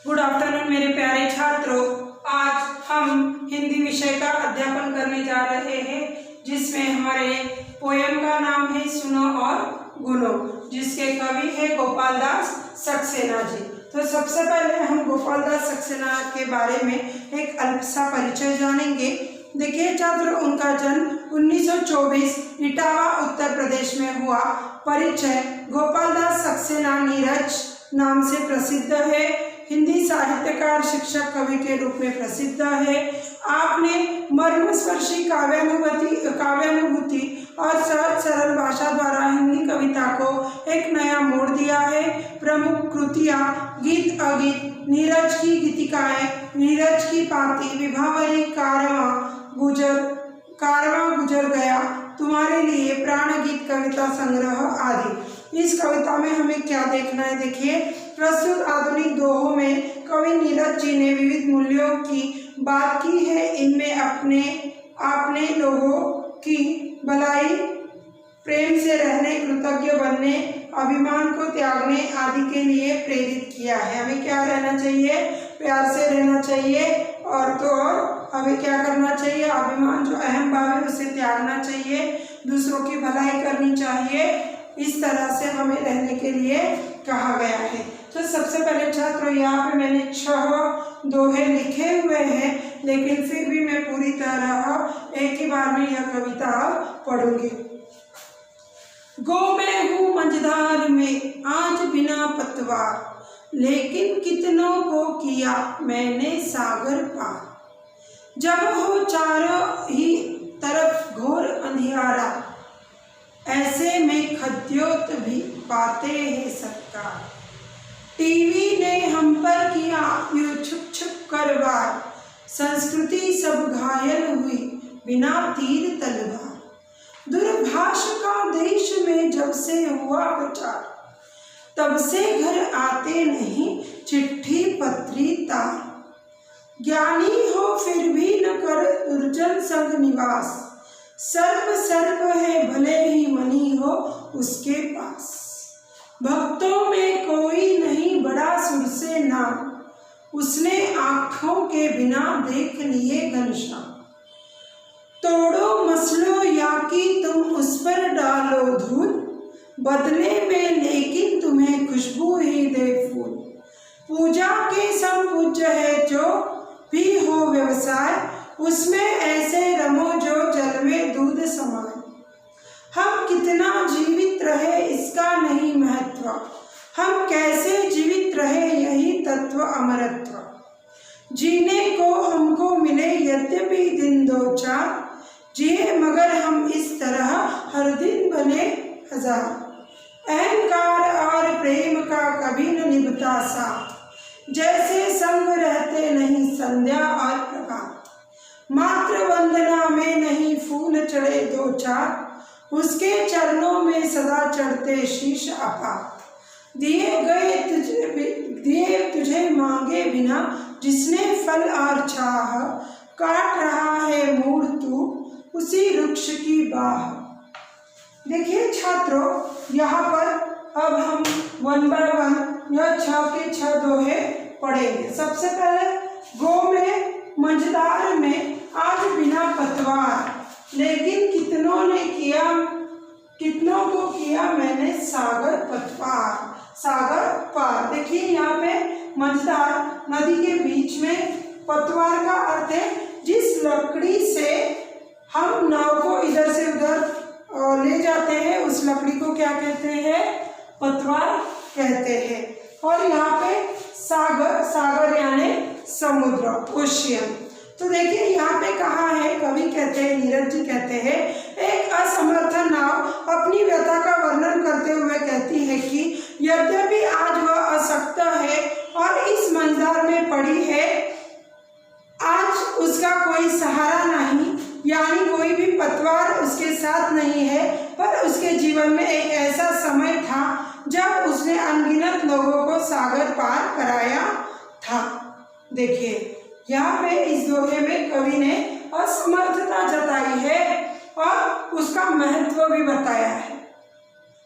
Good afternoon मेरे प्यारे छात्रों। आज हम हिंदी विषय का अध्यापन करने जा रहे हैं, जिसमें हमारे पोयम का नाम है सुनो और गुनो, जिसके कवि है गोपाल दास सक्सेना जी। तो सबसे पहले हम गोपाल दास सक्सेना के बारे में एक अल्प सा परिचय जानेंगे। देखिए छात्रों, उनका जन्म 1924 इटावा उत्तर प्रदेश में हुआ। परिचय: गोपाल दास सक्सेना नीरज नाम से प्रसिद्ध है। हिंदी साहित्यकार, शिक्षक, कवि के रूप में प्रसिद्ध है। आपने मर्मस्पर्शी काव्यानुभूति और सहज सरल भाषा द्वारा हिंदी कविता को एक नया मोड़ दिया है। प्रमुख कृतियाँ: गीत अगीत, नीरज की गीतिकाएं, नीरज की पाती, विभावरी, कारवां गुजर गया, तुम्हारे लिए, प्राण गीत, कविता संग्रह आदि। इस कविता में हमें क्या देखना है? देखिए, प्रस्तुत आधुनिक दोहों में कवि नीरज जी ने विविध मूल्यों की बात की है। इनमें आपने लोगों की भलाई, प्रेम से रहने, कृतज्ञ बनने, अभिमान को त्यागने आदि के लिए प्रेरित किया है। हमें क्या रहना चाहिए? प्यार से रहना चाहिए। और तो और हमें क्या करना चाहिए? अभिमान, जो अहम भाव है, उसे त्यागना चाहिए। दूसरों की भलाई करनी चाहिए। इस तरह से हमें रहने के लिए कहा गया है। तो सबसे पहले छात्रों, यहाँ पे मैंने 6 दोहे लिखे हुए हैं, लेकिन फिर भी मैं पूरी तरह एक ही बार में यह कविता पढ़ूंगी। गो मैं हूँ मंझधार में आज बिना पतवार, लेकिन कितनों को किया मैंने सागर पार। जब हो चारों ही तरफ घोर अंधियारा, ऐसे में खद्योत भी पाते हैं सत्कार। टीवी ने हम पर किया यूं छुप छुप कर वार, संस्कृति सब घायल हुई बिना तीर तलवार। दूरभाष का देश में जब से हुआ प्रचार, तब से घर आते नहीं चिट्ठी पत्री तार। ज्ञानी हो फिर भी न कर दुर्जन संग निवास, सर्प है भले ही मणि हो उसके पास। भक्तों में कोई नहीं बड़ा सुर से नाम, उसने आँखों के बिना देख लिए घनश्याम। तोड़ो मसलो या कि तुम उस पर डालो धूल, बदले में लेकिन तुम्हें खुशबू ही दे फूल। पूजा के सम पूज्य है जो भी हो व्यवसाय, उसमें ऐसे रमो जो जल में दूध समाए। हम कितना जीवित रहे इसका नहीं महत्व, हम कैसे जीवित रहे यही तत्व अमरत्व। जीने को हमको मिले यद्यपि दिन दो चार, जिए मगर हम इस तरह हर दिन बने हजार। अहंकार और प्रेम का कभी न निभता साथ, जैसे संग रहते नहीं संध्या और प्रभात। मात्र वंदना में नहीं फूल चढ़े दो चार, उसके चरणों में सदा चढ़ते शीश आपात। दिए तुझे मांगे बिना जिसने फल और छाह, काट रहा है मूड़ तू उसी वृक्ष की बाह। देखिए छात्रों, यहाँ पर अब हम 1 by 1 यह 6 के 6 दोहे पढ़ेंगे। सबसे पहले, गो में मंझधार में आज बिना पतवार, लेकिन कितनों को किया मैंने सागर पार। देखिए यहाँ पे मंझधार नदी के बीच में, पतवार का अर्थ है जिस लकड़ी से हम नाव को इधर से उधर ले जाते हैं, उस लकड़ी को क्या कहते हैं? पतवार कहते हैं। और यहाँ पे सागर यानी समुद्र, ओशियन। तो देखिए यहाँ पे कहा है, कवि कहते हैं, नीरज जी कहते हैं, एक असमर्थ नाव अपनी व्यथा का वर्णन करते हुए कहती है कि यद्यपि आज वह अशक्त है और इस मंझधार में पड़ी है, आज उसका कोई सहारा नहीं, यानी कोई भी पतवार उसके साथ नहीं है। पर उसके जीवन में एक ऐसा समय था जब उसने अनगिनत लोगों को सागर पार कराया था। देखिए यहाँ पे इस दोहे में कवि ने असमर्थता जताई है और उसका महत्व भी बताया है।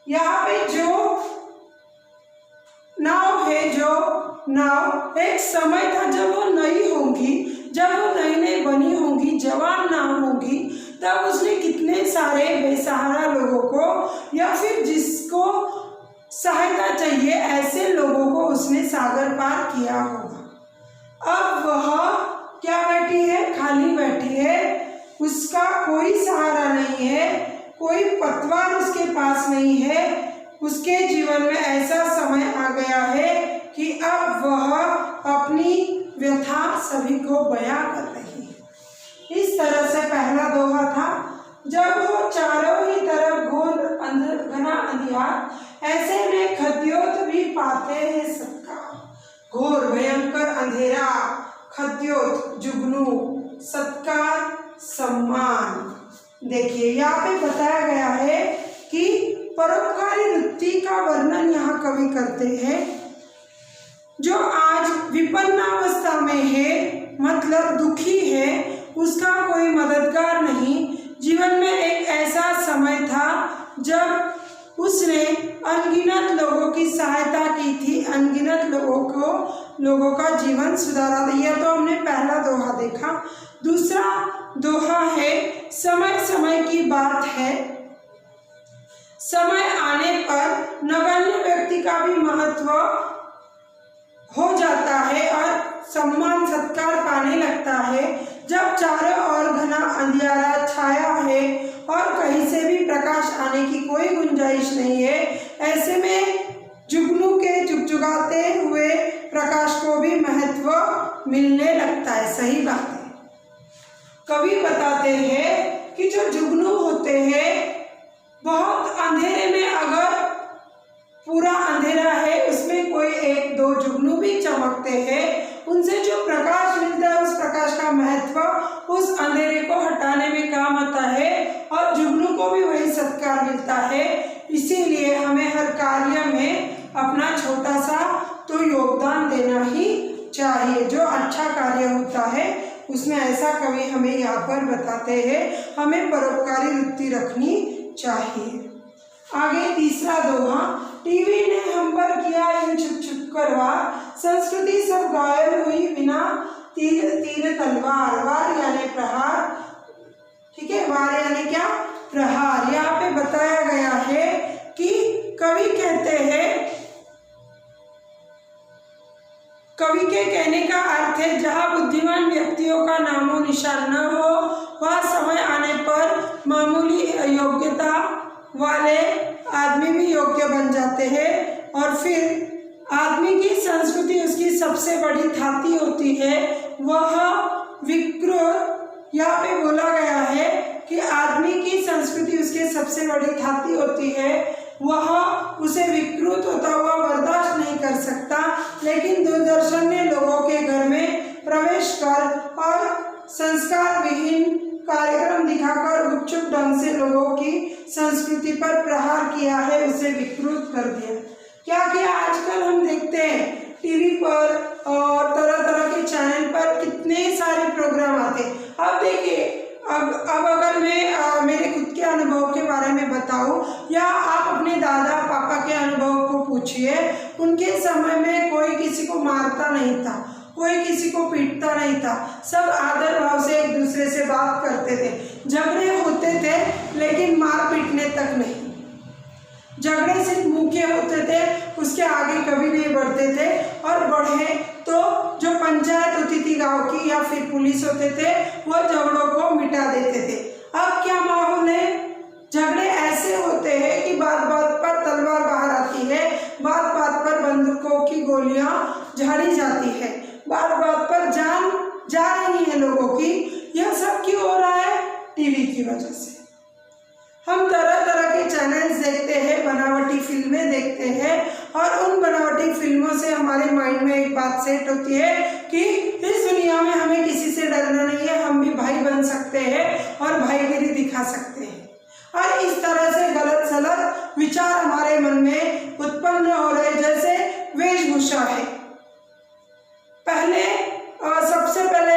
यहाँ पे जो नाव है, जो नाव एक समय था जब वो नई होंगी, जब वो नई नई बनी होंगी, जवान नाव होंगी, तब उसने कितने सारे बेसहारा लोगों को या फिर जिसको सहायता चाहिए ऐसे लोगों को उसने सागर पार किया होगा। अब वह क्या बैठी है? खाली बैठी है, उसका कोई सहारा नहीं है, कोई पतवार उसके पास नहीं है। उसके जीवन में ऐसा समय आ गया है कि अब वह अपनी व्यथा सभी को बयां कर रही है। इस तरह से पहला दोहा था। जब वो चारों ही तरफ घोर घना अंधियार, ऐसे में खद्योत भी पाते हैं सत्कार। घोर भयंकर अंधेरा, खद्योत जुगनू, सत्कार सम्मान। देखिए यहाँ पे बताया गया है कि परोपकारी वृत्ति का वर्णन यहाँ कवि करते हैं। जो आज विपन्नावस्था में है, मतलब दुखी है, उसका कोई मददगार नहीं। जीवन में एक ऐसा समय था जब उसने अनगिनत लोगों की सहायता की थी, अनगिनत लोगों का जीवन सुधारा था। यह तो हमने पहला दोहा देखा। दूसरा दोहा है समय समय की बात है। समय आने पर नगण्य व्यक्ति का भी महत्व हो जाता है और सम्मान सत्कार पाने लगता है। जब चारों ओर घना अंधियारा छाया है और कहीं से भी प्रकाश आने की कोई गुंजाइश नहीं है, ऐसे में जुगनू के जुगजुगाते हुए प्रकाश को भी महत्व मिलने लगता है। सही बात है। कवि बताते हैं कि जो जुगनू होते हैं, बहुत अंधेरे में अगर पूरा अंधेरा है, उसमें कोई एक दो जुगनू भी चमकते हैं, उनसे जो प्रकाश मिलता है उस प्रकाश का महत्व उस अंधेरे को हटाने में काम आता है और जुगनू को भी वही सत्कार मिलता है। इसीलिए हमें हर कार्य में अपना छोटा सा तो योगदान देना ही चाहिए। जो अच्छा कार्य होता है उसमें ऐसा कवि हमें यहाँ पर बताते हैं, हमें परोपकारी वृत्ति रखनी चाहिए। आगे तीसरा दोहा। टीवी ने हम पर किया यूं छुप छुप कर वार, संस्कृति सब घायल हुई बिना तीर तीर तलवार। वार यानी प्रहार, ठीक है। वार यानी क्या? प्रहार। यहाँ पे बताया गया है कि कवि कहते हैं, कवि के कहने का अर्थ है जहाँ बुद्धिमान व्यक्तियों का नामो निशान न हो, वह समय आने पर मामूली योग्यता वाले आदमी भी योग्य बन जाते हैं। और फिर आदमी की संस्कृति उसकी सबसे बड़ी थाती होती है, वह विकृत। यहाँ पे बोला गया है कि आदमी की संस्कृति उसके सबसे बड़ी थाती होती है, वह उसे विकृत होता हुआ बर्दाश्त नहीं कर सकता। लेकिन दूरदर्शन ने लोगों के घर में प्रवेश कर और संस्कार विहीन कार्यक्रम दिखाकर गुपचुप ढंग से लोगों की संस्कृति पर प्रहार किया है, उसे विकृत कर दिया। क्या किया? आजकल हम देखते हैं टीवी पर और तरह तरह के चैनल पर कितने सारे प्रोग्राम आते हैं। अब देखिए, अब अगर मैं मेरे खुद के अनुभव के बारे में बताऊं या आप अपने दादा पापा के अनुभव को पूछिए, उनके समय में कोई किसी को मारता नहीं था, कोई किसी को पीटता नहीं था, सब आदर भाव से एक दूसरे से बात करते थे। झगड़े होते थे लेकिन मार पीटने तक नहीं। झगड़े सिर्फ मुंह के होते थे, उसके आगे कभी नहीं बढ़ते थे, और बढ़े तो जो पंचायत होती थी गांव की या फिर पुलिस होते थे, वो झगड़ों को मिटा देते थे। अब क्या माहौल है? झगड़े ऐसे होते हैं कि बात बात पर तलवार बाहर आती है, बात बात पर बंदूकों की गोलियां झाड़ी जाती है, बात बात पर जान जा रही है लोगों की। यह सब क्यों हो रहा है? टीवी की वजह से। हम तरह तरह के चैनल्स देखते हैं, बनावटी फिल्में देखते हैं, और उन बनावटी फिल्मों से हमारे माइंड में एक बात सेट होती है कि इस दुनिया में हमें किसी से डरना नहीं है, हम भी भाई बन सकते हैं और भाईगिरी दिखा सकते हैं। और इस तरह से गलत सलत विचार हमारे मन में उत्पन्न हो रहे। जैसे वेशभूषा है, पहले सबसे पहले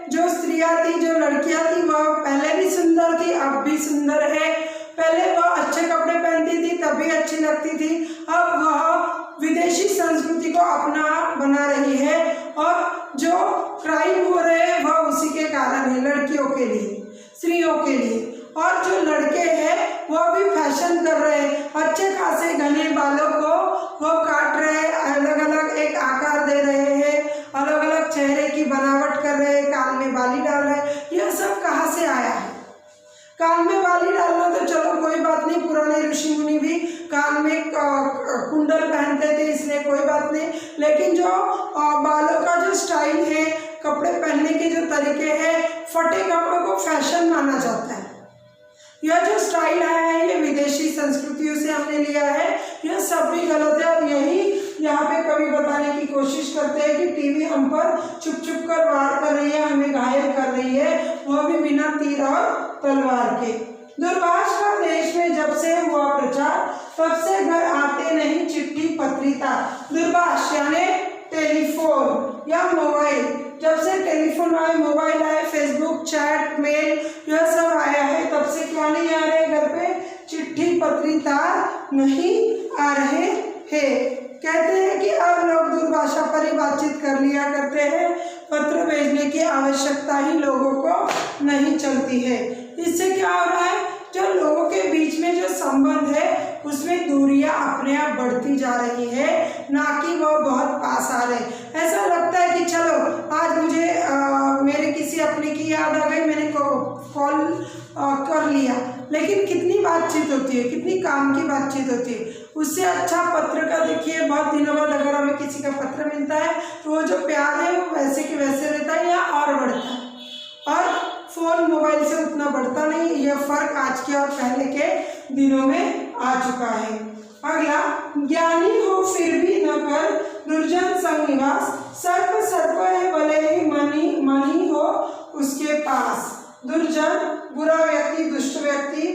जो स्त्रियां थी, जो लड़कियां थी, वह पहले भी सुंदर थी, अब भी सुंदर है। पहले वह अच्छे कपड़े पहनती थी, तभी अच्छी लगती थी। अब वह विदेशी संस्कृति को अपना बना रही कुंडल पहनते थे इसलिए कोई बात नहीं, लेकिन जो बालों का जो स्टाइल है, कपड़े पहनने के जो तरीके हैं, फटे कपड़ों को फैशन माना जाता है। यह जो स्टाइल आया है ये विदेशी संस्कृतियों से हमने लिया है, यह सब भी गलत है। और यही यहाँ पे कवि बताने की कोशिश करते हैं कि टीवी हम पर छुप छुप कर वार कर रही है, हमें घायल कर रही है, वह भी बिना तीर और तलवार के। दूरभाष का देश में जब से हुआ प्रचार, तब से घर आते नहीं चिट्ठी पत्री तार। दूरभाष यानी टेलीफोन या मोबाइल, जब से टेलीफोन आए, मोबाइल आए, फेसबुक, चैट, मेल, यह सब आया है, तब से क्या नहीं आ रहे घर पे, चिट्ठी पत्री तार नहीं आ रहे हैं। कहते हैं कि अब लोग दूरभाषा पर ही बातचीत कर लिया करते हैं, पत्र भेजने की आवश्यकता ही लोगों को नहीं चलती है। इससे क्या हो रहा है, जो लोगों के बीच में जो संबंध है उसमें दूरियां अपने आप बढ़ती जा रही है, ना कि वो बहुत पास आ रहे। ऐसा लगता है कि चलो आज मुझे मेरे किसी अपने की याद आ गई, मैंने कॉल कर लिया, लेकिन कितनी बातचीत होती है, कितनी काम की बातचीत होती है। उससे अच्छा पत्र का देखिए, बहुत दिनों बाद अगर हमें किसी का पत्र मिलता है तो वो जो प्यार है वो वैसे के वैसे रहता है या और बढ़ता है, और फोन मोबाइल से उतना बढ़ता नहीं। यह फर्क आज के और पहले के दिनों में आ चुका है। अगला, ज्ञानी हो फिर भी न कर दुर्जन संग निवास, सर्प सर्प है भले ही मनी हो उसके पास। दुर्जन बुरा व्यक्ति, दुष्ट व्यक्ति,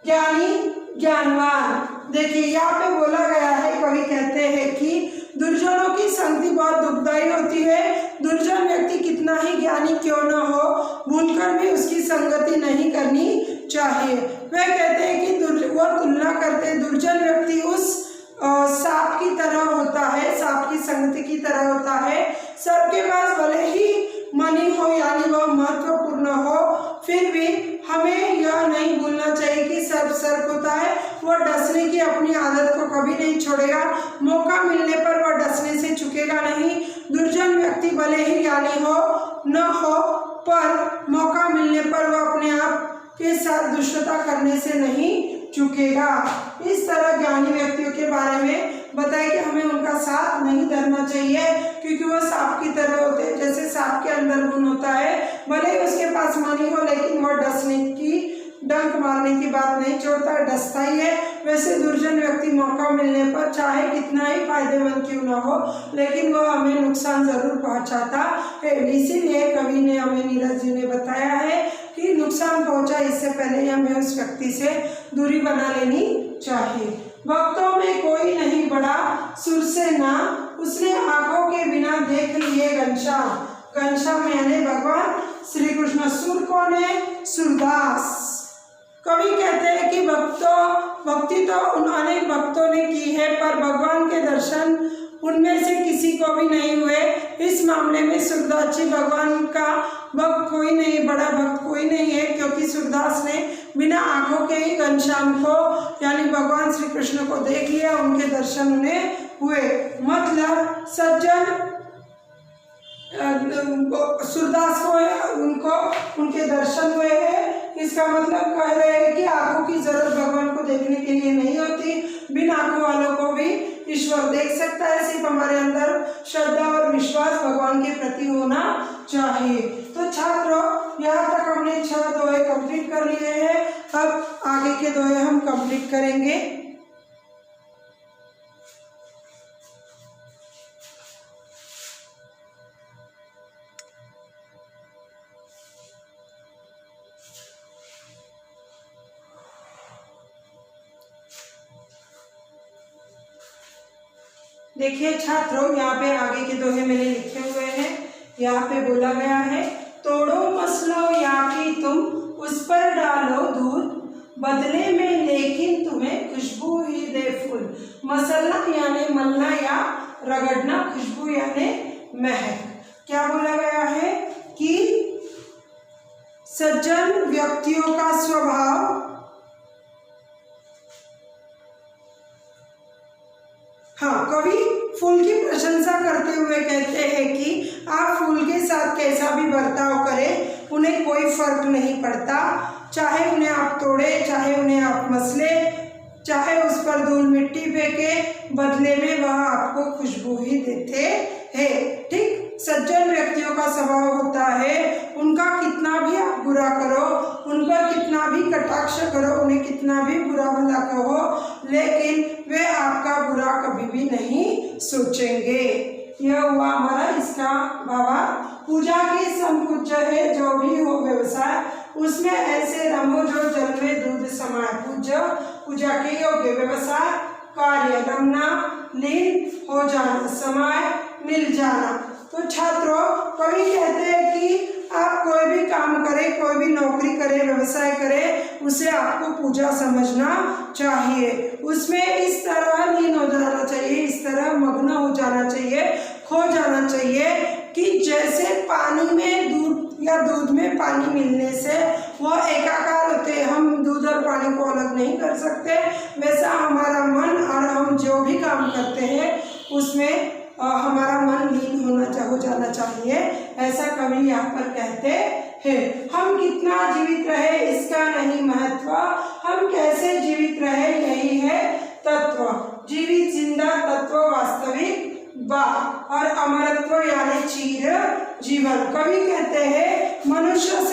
ज्ञानी ज्ञानवान। देखिए यहाँ पे बोला गया है, कवि कहते हैं कि दुर्जनों की संगति बहुत दुखदायी होती है। दुर्जन व्यक्ति कितना ही ज्ञानी क्यों न हो, भूलकर भी उसकी संगति नहीं करनी चाहिए। वह कहते हैं कि वो तुलना करते हैं, दुर्जन व्यक्ति उस सांप की तरह होता है, सांप की संगति की तरह होता है। सबके पास भले ही मनी हो यानी वह महत्वपूर्ण हो, फिर भी हमें यह नहीं भूलना चाहिए कि सर्प होता है, वह डसने की अपनी आदत को कभी नहीं छोड़ेगा। मौका मिलने पर वह डसने से चूकेगा नहीं। दुर्जन व्यक्ति भले ही ज्ञानी हो न हो, पर मौका मिलने पर वह अपने आप के साथ दुष्टता करने से नहीं चूकेगा। इस तरह ज्ञानी व्यक्तियों के बारे में बताया कि हमें उनका साथ नहीं धरना चाहिए, क्योंकि वह सांप की तरह होते हैं। जैसे सांप के अंदर गुण होता है, भले ही उसके पास मनी हो, लेकिन वह डसने की, डंक मारने की बात नहीं छोड़ता है, डसता ही है। वैसे दुर्जन व्यक्ति मौका मिलने पर चाहे कितना ही फायदेमंद क्यों न हो, लेकिन वह हमें नुकसान जरूर पहुंचाता है। इसीलिए कवि ने हमें, नीरज जी ने बताया है कि नुकसान पहुंचा, इससे पहले ही हमें उस व्यक्ति से दूरी बना लेनी चाहिए। भक्तों में कोई नहीं बड़ा सुर से ना, उसने आंखों के बिना देख लिए घनश्याम। घनश्याम यानी भगवान श्री कृष्ण। सुर कौन है? सूरदास। कवि कहते हैं कि भक्ति तो उन अनेक भक्तों ने की है, पर भगवान के दर्शन उनमें से किसी को भी नहीं हुए। इस मामले में सूरदास जी भगवान का भक्त कोई नहीं, बड़ा भक्त कोई नहीं है, क्योंकि सूरदास ने बिना आंखों के ही घनश्याम को यानी भगवान श्री कृष्ण को देख लिया, उनके दर्शन उन्हें हुए। मतलब सज्जन सूरदास को उनके दर्शन हुए हैं। इसका मतलब कह रहे हैं कि आंखों की जरूरत भगवान को देखने के लिए नहीं होती, बिना आंखों वालों को भी ईश्वर देख सकता है। सिर्फ हमारे अंदर श्रद्धा और विश्वास भगवान के प्रति होना चाहिए। तो छात्रों, यहाँ तक हमने 6 दोहे कंप्लीट कर लिए हैं। अब आगे के दोहे हम कंप्लीट करेंगे। देखिए छात्रों, यहाँ पे आगे के दोहे मैंने लिखे हुए हैं। यहाँ पे बोला गया है, तोड़ो मसलो या कि तुम उस पर डालो दूध, बदले में लेकिन तुम्हें खुशबू ही दे फूल। मसलना यानी मलना या रगड़ना, खुशबू यानी महक। क्या बोला गया है कि सज्जन व्यक्तियों का स्वभाव, हाँ, कवि फूल की प्रशंसा करते हुए कहते हैं कि आप फूल के साथ कैसा भी बर्ताव करें, उन्हें कोई फर्क नहीं पड़ता। चाहे उन्हें आप तोड़े, चाहे उन्हें आप मसले, चाहे उस पर धूल मिट्टी फेंके, बदले में वह आपको खुशबू ही देते हैं। ठीक, सज्जन व्यक्तियों का स्वभाव होता है, उनका कितना भी आप बुरा करो, उन पर कितना भी कटाक्ष करो, उन्हें कितना भी बुरा भला कहो, लेकिन वे आपका बुरा कभी भी नहीं सोचेंगे। यह हुआ हमारा इसका भावार्थ। पूजा की संपूज्य है जो भी हो व्यवसाय, उसमें ऐसे रमो जो जल में दूध समाए। पूज्य पूजा के योग्य, व्यवसाय कार्य, रमना लीन हो जाना, समाय मिल जाना। तो छात्रों, कवि कहते हैं कि आप कोई भी काम करें, कोई भी नौकरी करें, व्यवसाय करें, उसे आपको पूजा समझना चाहिए। उसमें इस तरह लीन हो जाना चाहिए, इस तरह मग्न हो जाना चाहिए, खो जाना चाहिए कि जैसे पानी में दूध या दूध में पानी मिलने से वह एकाकार होते हैं, हम दूध और पानी को अलग नहीं कर सकते, वैसा हमारा मन और हम जो भी काम करते हैं उसमें हमारा मन लीन हो जाना चाहिए, ऐसा कवि यहाँ पर कहते हैं। हम कितना जीवित रहे इसका नहीं महत्व, हम कैसे जीवित रहे यही है तत्व। जीवित जिंदा तत्व वास्तविक बात और अमरत्व यानी चीर जीवन। कवि कहते हैं मनुष्य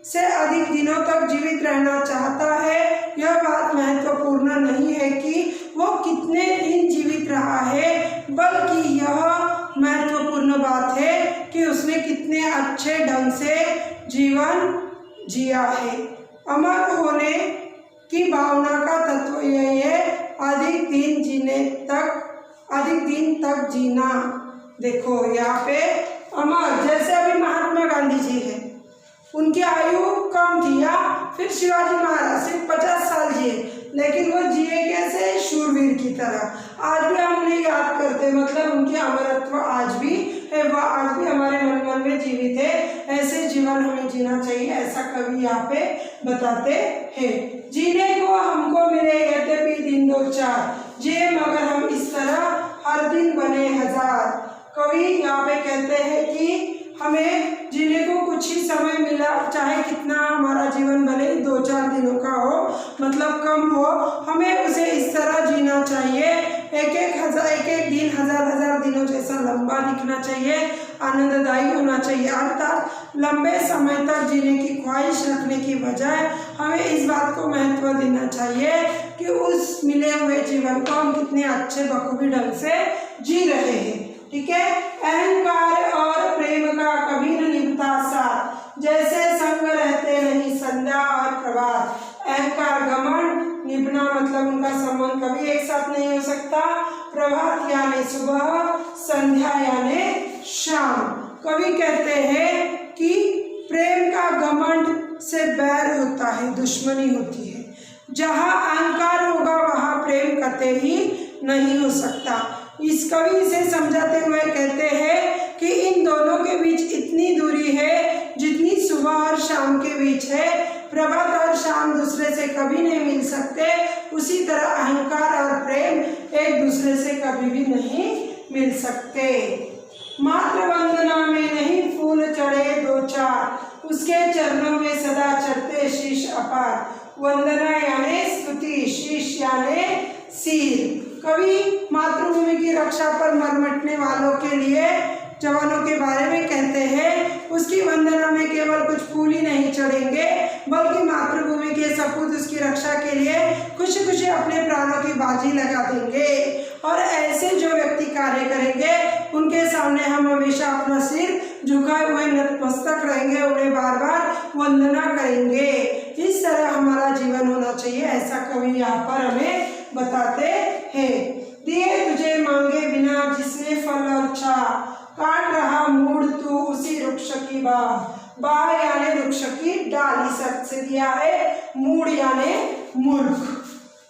से अधिक दिनों तक जीवित रहना चाहता है। यह बात महत्वपूर्ण नहीं है कि वो कितने दिन जीवित रहा है, बल्कि यह महत्वपूर्ण बात है कि उसने कितने अच्छे ढंग से जीवन जिया है। अमर होने की भावना का तत्व यही है, अधिक दिन तक जीना। देखो यहाँ पे अमर, जैसे अभी महात्मा गांधी जी है, उनकी आयु कम थी, या फिर शिवाजी महाराज सिर्फ 50 साल जिए, लेकिन वो जिए कैसे? शूरवीर की तरह। आज भी हम उन्हें याद करते, मतलब उनकी अमरत्व आज भी है, वह आज भी हमारे मन में जीवित है। ऐसे जीवन हमें जीना चाहिए, ऐसा कवि यहाँ पे बताते हैं। जीने को हमको मिले यद्यपि दिन दो चार, जिए मगर हम इस तरह हर दिन बने हजार। कवि यहाँ पे कहते हैं कि हमें जीने को कुछ ही समय मिला, चाहे कितना हमारा जीवन भले 2-4 दिनों का हो, मतलब कम हो, हमें उसे इस तरह जीना चाहिए। एक एक दिन हजार दिनों जैसा लंबा दिखना चाहिए, आनंददायी होना चाहिए। अर्थात लंबे समय तक जीने की ख्वाहिश रखने की बजाय हमें इस बात को महत्व देना चाहिए कि उस मिले हुए जीवन को हम कितने अच्छे बखूबी ढंग से जी रहे हैं। ठीक है। अहंकार और प्रेम का कभी न निभता साथ, जैसे संग रहते नहीं संध्या और प्रभात। अहंकार घमंड, निभना मतलब उनका संबंध कभी एक साथ नहीं हो सकता। प्रभात यानी सुबह, संध्या यानी शाम। कवि कहते हैं कि प्रेम का घमंड से बैर होता है, दुश्मनी होती है। जहाँ अहंकार होगा वहाँ प्रेम कतई ही नहीं हो सकता। इस कवि से समझाते हुए कहते हैं कि इन दोनों के बीच इतनी दूरी है जितनी सुबह और शाम के बीच है। प्रभात और शाम दूसरे से कभी नहीं मिल सकते, उसी तरह अहंकार और प्रेम एक दूसरे से कभी भी नहीं मिल सकते। मात्र वंदना में नहीं फूल चढ़े 2-4, उसके चरणों में सदा चढ़ते शीश अपार। वंदना यानी स्तुति, शीश यानी सिर। कवि मातृभूमि की रक्षा पर मरमटने वालों के लिए, जवानों के बारे में कहते हैं, उसकी वंदना में केवल कुछ फूल ही नहीं चढ़ेंगे, बल्कि मातृभूमि के सपूत उसकी रक्षा के लिए खुशी खुशी अपने प्राणों की बाजी लगा देंगे। और ऐसे जो व्यक्ति कार्य करेंगे उनके सामने हम हमेशा अपना सिर झुकाए हुए नतमस्तक रहेंगे, उन्हें बार बार वंदना करेंगे। इस तरह हमारा जीवन होना चाहिए, ऐसा कवि यहाँ पर हमें बताते हैं। दिए तुझे मांगे बिना जिसने फल और छाह, काट रहा मूड तू उसी वृक्ष की बाह यानी वृक्ष की डाली शब्द से दिया है, मूड यानी मूर्ख।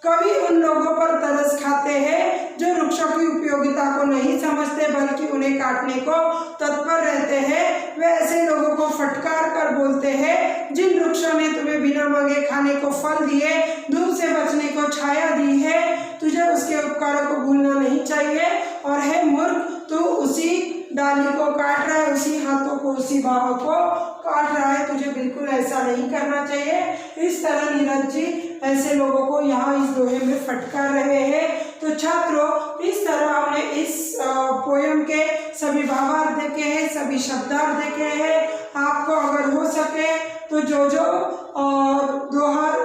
कवि उन लोगों पर तरस खाते हैं जो वृक्षों की उपयोगिता को नहीं समझते बल्कि उन्हें काटने को तत्पर रहते हैं। वे ऐसे लोगों को फटकार कर बोलते हैं, जिन वृक्षों ने तुम्हें बिना मांगे खाने को फल दिए, धूप से बचने को छाया दी है, तुझे उसके उपकारों को भूलना नहीं चाहिए। और है मूर्ख, तू उसी डाली को काट रहा है, उसी हाथों को, उसी बाहों को काट रहा है, तुझे बिल्कुल ऐसा नहीं करना चाहिए। इस तरह नीरज जी ऐसे लोगों को यहाँ इस दोहे में फटकार रहे हैं। तो छात्रों, इस तरह हमने इस पोयम के सभी भावार्थ देखे हैं, सभी शब्दार्थ देखे हैं। आपको अगर हो सके तो जो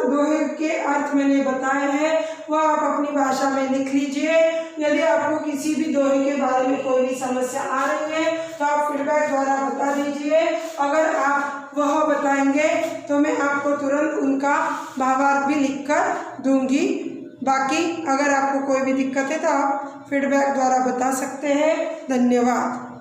दोहे के अर्थ मैंने बताए हैं वह आप अपनी भाषा में लिख लीजिए। यदि आपको किसी भी दोहे के बारे में कोई भी समस्या आ रही है तो आप फीडबैक द्वारा बता दीजिए। अगर आप वह बताएंगे तो मैं आपको तुरंत उनका भावार्थ भी लिखकर दूंगी। बाकी अगर आपको कोई भी दिक्कत है तो आप फीडबैक द्वारा बता सकते हैं। धन्यवाद।